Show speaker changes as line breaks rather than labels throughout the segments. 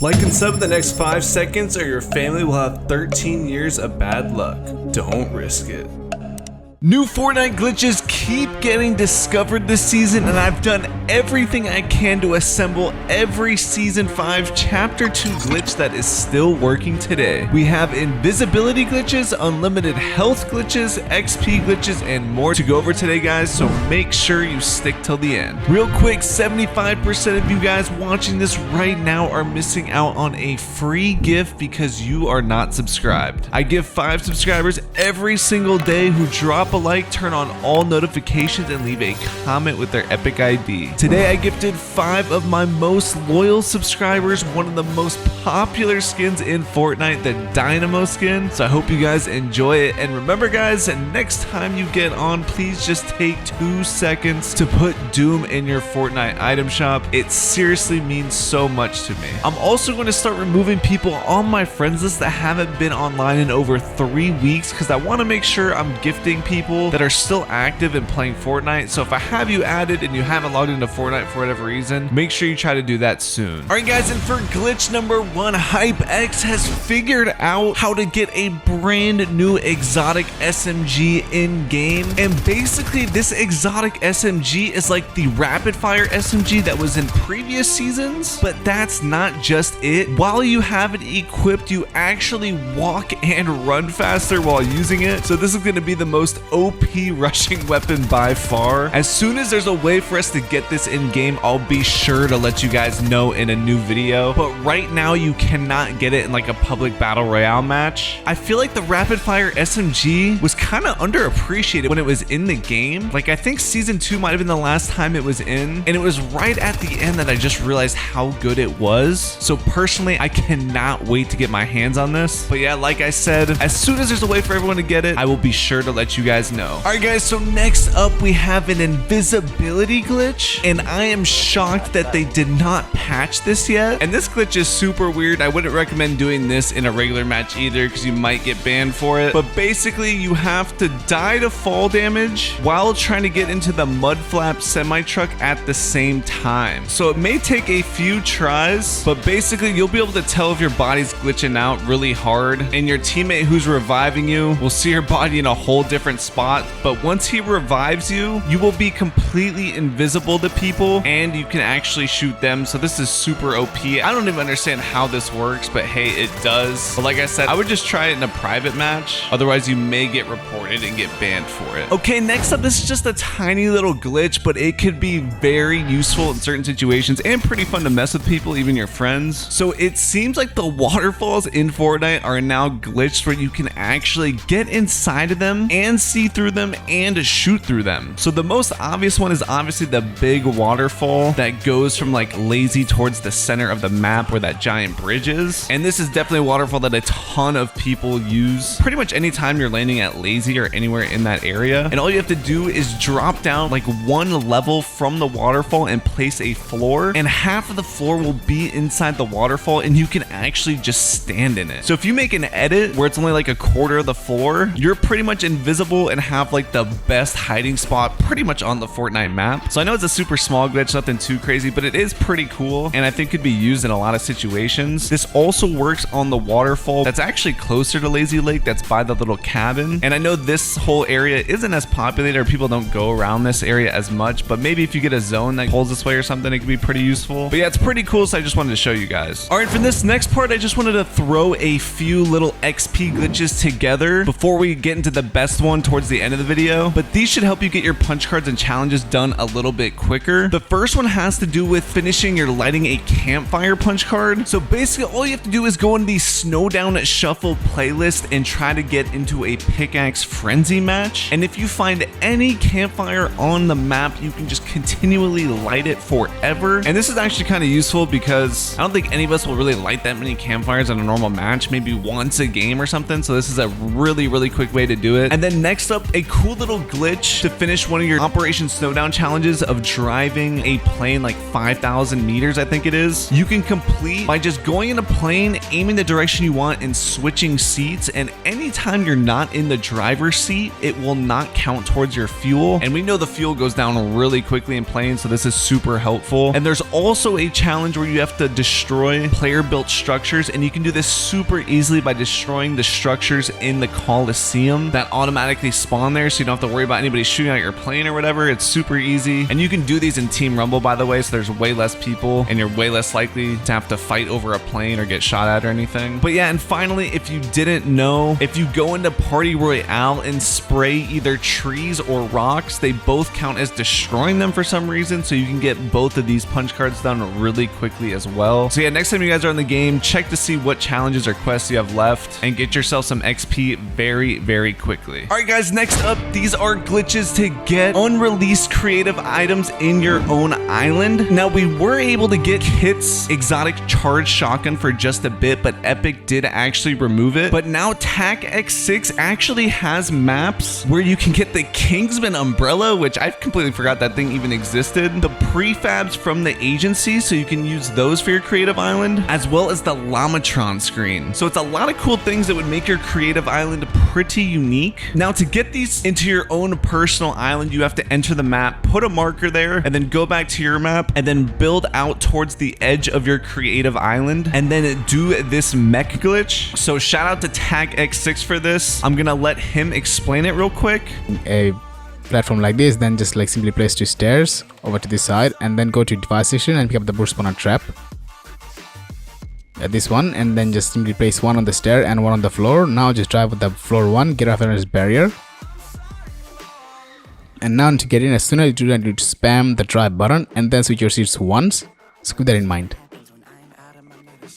Like and sub in the next 5 seconds or your family will have 13 years of bad luck. Don't risk it. New Fortnite glitches keep getting discovered this season, and I've done everything I can to assemble every Season 5 Chapter 2 glitch that is still working today. We have invisibility glitches, unlimited health glitches, XP glitches, and more to go over today, guys, so make sure you stick till the end. Real quick, 75% of you guys watching this right now are missing out on a free gift because you are not subscribed. I give 5 subscribers every single day who drop a like, turn on all notifications, and leave a comment with their epic ID. Today I gifted 5 of my most loyal subscribers one of the most popular skins in Fortnite, the Dynamo skin. So I hope you guys enjoy it, and remember guys, next time you get on, please just take 2 seconds to put Doom in your Fortnite item shop. It seriously means so much to me. I'm also going to start removing people on my friends list that haven't been online in over 3 weeks because I want to make sure I'm gifting people that are still active and playing Fortnite. So if I have you added and you haven't logged into Fortnite for whatever reason, make sure you try to do that soon. Alright guys, and for glitch number 1, HYPEX has figured out how to get a brand new exotic SMG in game, and basically this exotic SMG is like the rapid fire SMG that was in previous seasons, but that's not just it. While you have it equipped, you actually walk and run faster while using it. So this is going to be the most OP rushing weapon by far. As soon as there's a way for us to get this in game, I'll be sure to let you guys know in a new video, but right now you cannot get it in like a public battle royale match. I feel like the rapid fire SMG was kind of underappreciated when it was in the game. Like I think season 2 might have been the last time it was in, and it was right at the end that I just realized how good it was. So personally, I cannot wait to get my hands on this. But yeah, like I said, as soon as there's a way for everyone to get it, I will be sure to let you guys know. Alright guys, so next up we have an invisibility glitch, and I am shocked that they did not patch this yet. And this glitch is super weird. I wouldn't recommend doing this in a regular match either because you might get banned for it. But basically you have to die to fall damage while trying to get into the mud flap semi truck at the same time. So it may take a few tries, but basically you'll be able to tell if your body's glitching out really hard, and your teammate who's reviving you will see your body in a whole different spot. But once he revives you, you will be completely invisible to people and you can actually shoot them. So this is super OP. I don't even understand how this works, but hey, it does. But like I said, I would just try it in a private match. Otherwise you may get reported and get banned for it. Okay, next up, this is just a tiny little glitch, but it could be very useful in certain situations and pretty fun to mess with people, even your friends. So it seems like the waterfalls in Fortnite are now glitched where you can actually get inside of them and see through them and shoot through them. So the most obvious one is obviously the big waterfall that goes from like Lazy towards the center of the map where that giant bridge is. And this is definitely a waterfall that a ton of people use pretty much anytime you're landing at Lazy or anywhere in that area. And all you have to do is drop down like 1 level from the waterfall and place a floor, and half of the floor will be inside the waterfall and you can actually just stand in it. So if you make an edit where it's only like a quarter of the floor, you're pretty much invisible and have like the best hiding spot pretty much on the Fortnite map. So I know it's a super small glitch, nothing too crazy, but it is pretty cool and I think could be used in a lot of situations. This also works on the waterfall that's actually closer to Lazy Lake, that's by the little cabin. And I know this whole area isn't as populated, or people don't go around this area as much, but maybe if you get a zone that pulls this way or something, it could be pretty useful. But yeah, it's pretty cool, so I just wanted to show you guys. All right, for this next part, I just wanted to throw a few little XP glitches together before we get into the best one towards the end of the video. But these should help you get your punch cards and challenges done a little bit quicker. The first one has to do with finishing your lighting a campfire punch card. So basically all you have to do is go in the Snowdown Shuffle playlist and try to get into a pickaxe frenzy match. And if you find any campfire on the map, you can just continually light it forever. And this is actually kind of useful because I don't think any of us will really light that many campfires in a normal match, maybe once a game or something. So this is a really quick way to do it. And then next next up, a cool little glitch to finish one of your Operation Snowdown challenges of driving a plane like 5,000 meters, I think it is. You can complete by just going in a plane, aiming the direction you want, and switching seats. And anytime you're not in the driver's seat, it will not count towards your fuel. And we know the fuel goes down really quickly in planes, so this is super helpful. And there's also a challenge where you have to destroy player-built structures, and you can do this super easily by destroying the structures in the Coliseum that automatically spawn there, so you don't have to worry about anybody shooting at your plane or whatever. It's super easy. And you can do these in Team Rumble, by the way, so there's way less people and you're way less likely to have to fight over a plane or get shot at or anything. But yeah, and finally, if you didn't know, if you go into Party Royale and spray either trees or rocks, they both count as destroying them for some reason, so you can get both of these punch cards done really quickly as well. So yeah, next time you guys are in the game, check to see what challenges or quests you have left and get yourself some XP very quickly. All right guys, next up, these are glitches to get unreleased creative items in your own island. Now, we were able to get Kit's exotic charged shotgun for just a bit, but Epic did actually remove it. But now HYPEX actually has maps where you can get the Kingsman umbrella, which I completely forgot that thing even existed. The prefabs from the agency, so you can use those for your creative island, as well as the Lamatron screen. So it's a lot of cool things that would make your creative island pretty unique. Now, to get these into your own personal island, you have to enter the map, put a marker there, and then go back to your map, and then build out towards the edge of your creative island, and then do this mech glitch. So shout out to HYPEX for this. I'm gonna let him explain it real quick.
A platform like this, then just like simply place 2 stairs over to this side, and then go to device station and pick up the burst spawner trap. This one, and then just simply place 1 on the stair and 1 on the floor. Now just drive with the floor 1, get off this barrier. And now to get in, as soon as you do that, you spam the drive button and then switch your seats once. So keep that in mind.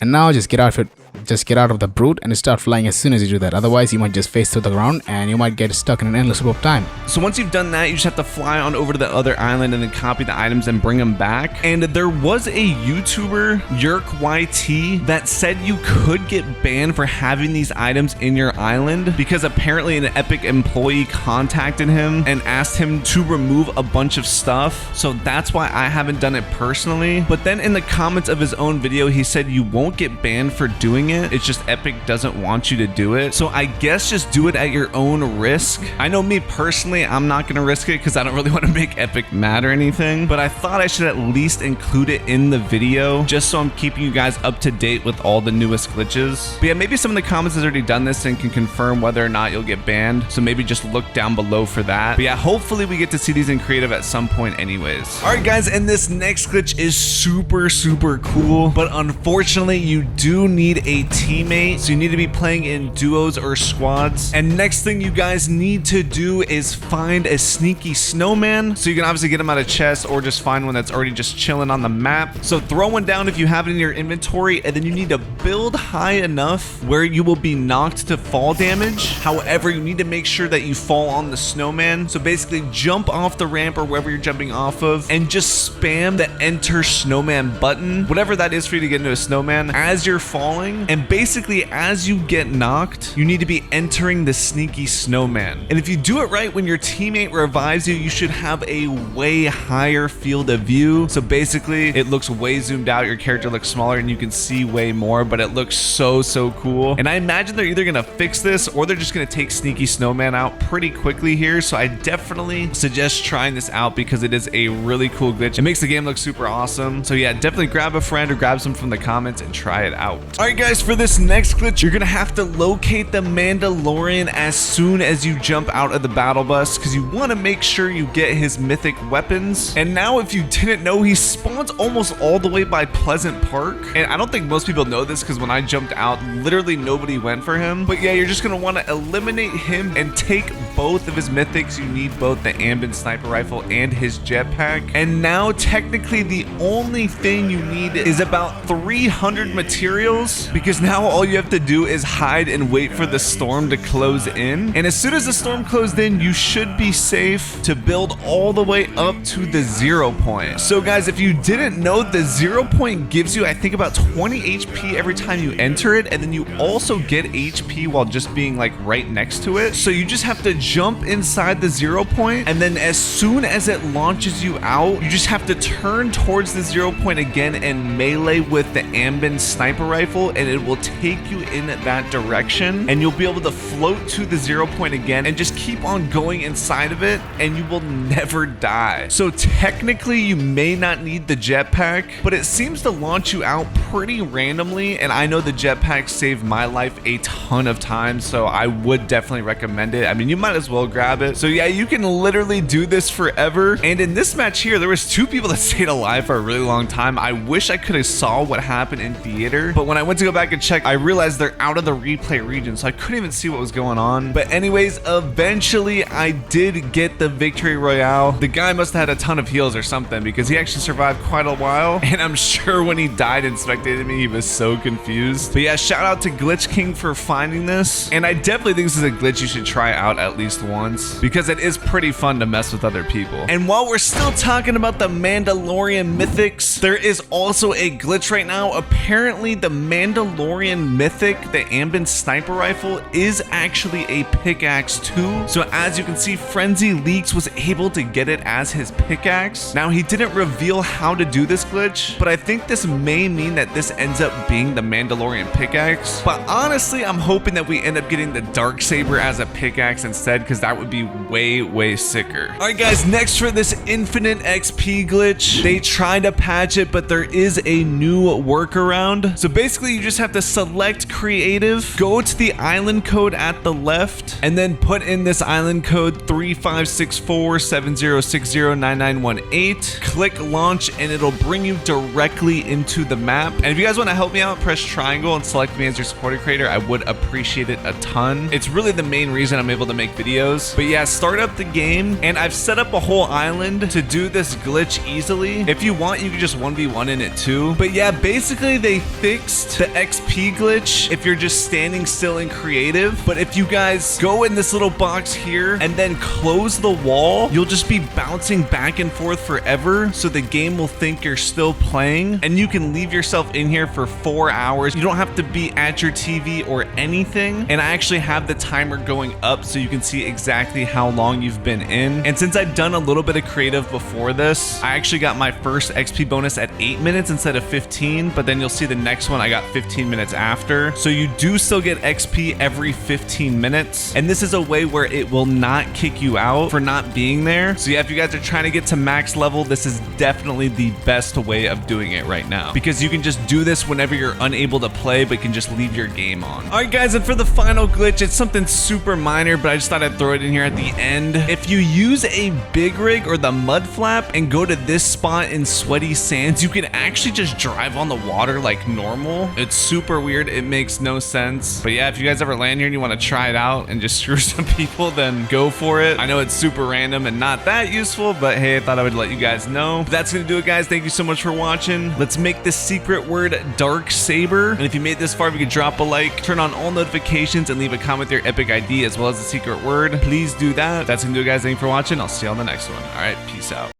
And now just get out of it. Just get out of the brute and start flying as soon as you do that. Otherwise, you might just face to the ground and you might get stuck in an endless loop of time.
So once you've done that, you just have to fly on over to the other island and then copy the items and bring them back. And there was a YouTuber, YT, that said you could get banned for having these items in your island because apparently an Epic employee contacted him and asked him to remove a bunch of stuff. So that's why I haven't done it personally. But then in the comments of his own video, he said you won't get banned for doing it. It's just Epic doesn't want you to do it. So I guess just do it at your own risk. I know me personally, I'm not going to risk it because I don't really want to make Epic mad or anything, but I thought I should at least include it in the video just so I'm keeping you guys up to date with all the newest glitches. But yeah, maybe some of the comments has already done this and can confirm whether or not you'll get banned. So maybe just look down below for that. But yeah, hopefully we get to see these in creative at some point anyways. All right guys, and this next glitch is super cool, but unfortunately you do need a teammate, so you need to be playing in duos or squads. And next thing you guys need to do is find a sneaky snowman. So you can obviously get him out of chest or just find one that's already just chilling on the map. So throw one down if you have it in your inventory, and then you need to build high enough where you will be knocked to fall damage. However, you need to make sure that you fall on the snowman. So basically jump off the ramp or wherever you're jumping off of and just spam the enter snowman button, whatever that is for you to get into a snowman, as you're falling. And basically, as you get knocked, you need to be entering the sneaky snowman. And if you do it right, when your teammate revives you, you should have a way higher field of view. So basically, it looks way zoomed out. Your character looks smaller and you can see way more, but it looks so cool. And I imagine they're either going to fix this or they're just going to take sneaky snowman out pretty quickly here. So I definitely suggest trying this out because it is a really cool glitch. It makes the game look super awesome. So yeah, definitely grab a friend or grab some from the comments and try it out. All right, guys, for this next glitch, you're gonna have to locate the Mandalorian as soon as you jump out of the battle bus because you want to make sure you get his mythic weapons. And now, if you didn't know, he spawns almost all the way by Pleasant Park. And I don't think most people know this because when I jumped out, literally nobody went for him. But yeah, you're just gonna want to eliminate him and take both of his mythics. You need both the Ambient Sniper rifle and his jetpack. And now, technically, the only thing you need is about 300 materials because because now all you have to do is hide and wait for the storm to close in. And as soon as the storm closed in, you should be safe to build all the way up to the 0 point. So guys, if you didn't know, the 0 point gives you, I think, about 20 HP every time you enter it, and then you also get HP while just being like right next to it. So you just have to jump inside the 0 point, and then as soon as it launches you out, you just have to turn towards the 0 point again and melee with the Ambient Sniper rifle, and it will take you in that direction, and you'll be able to float to the 0 point again and just keep on going inside of it, and you will never die. So technically you may not need the jetpack, but it seems to launch you out pretty randomly, and I know the jetpack saved my life a ton of times, so I would definitely recommend it. I mean, you might as well grab it. So yeah, you can literally do this forever. And in this match here, there was 2 people that stayed alive for a really long time. I wish I could have saw what happened in theater, but when I went to go back and check, I realized they're out of the replay region, so I couldn't even see what was going on. But anyways, eventually I did get the victory royale. The guy must have had a ton of heals or something, because he actually survived quite a while, and I'm sure when he died and spectated me, he was so confused. But yeah, shout out to Glitch King for finding this, and I definitely think this is a glitch you should try out at least once, because it is pretty fun to mess with other people. And while we're still talking about the Mandalorian mythics, there is also a glitch right now. Apparently the Mandalorian mythic, the Ambient Sniper rifle, is actually a pickaxe too. So as you can see, FrenzyLeaks was able to get it as his pickaxe. Now he didn't reveal how to do this glitch, but I think this may mean that this ends up being the Mandalorian pickaxe. But honestly, I'm hoping that we end up getting the Darksaber as a pickaxe instead, because that would be way sicker. All right guys, next for this infinite XP glitch, they tried to patch it, but there is a new workaround. So basically you just have to select creative, go to the island code at the left, and then put in this island code 356470609918, click launch, and it'll bring you directly into the map. And if you guys want to help me out, press triangle and select me as your supported creator. I would appreciate it a ton. It's really the main reason I'm able to make videos. But yeah, start up the game, and I've set up a whole island to do this glitch easily. If you want, you can just 1v1 in it too. But yeah, basically they fixed the XP glitch if you're just standing still in creative. But if you guys go in this little box here and then close the wall, you'll just be bouncing back and forth forever, so the game will think you're still playing, and you can leave yourself in here for 4 hours. You don't have to be at your TV or anything, and I actually have the timer going up so you can see exactly how long you've been in. And since I've done a little bit of creative before this, I actually got my first XP bonus at 8 minutes instead of 15, but then you'll see the next one I got 15 minutes after. So you do still get XP every 15 minutes, and this is a way where it will not kick you out for not being there. So yeah, if you guys are trying to get to max level, this is definitely the best way of doing it right now, because you can just do this whenever you're unable to play but can just leave your game on. All right guys, and for the final glitch, it's something super minor, but I just thought I'd throw it in here at the end. If you use a big rig or the mud flap and go to this spot in Sweaty Sands, you can actually just drive on the water like normal. It's super weird, it makes no sense. But yeah, if you guys ever land here and you want to try it out and just screw some people, then go for it. I know it's super random and not that useful, but hey, I thought I would let you guys know. But that's gonna do it guys. Thank you so much for watching. Let's make this secret word Darksaber. And if you made it this far, if you could drop a like, turn on all notifications, and leave a comment with your epic ID as well as the secret word, please do that. That's gonna do it guys. Thank you for watching. I'll see you on the next one. All right, peace out.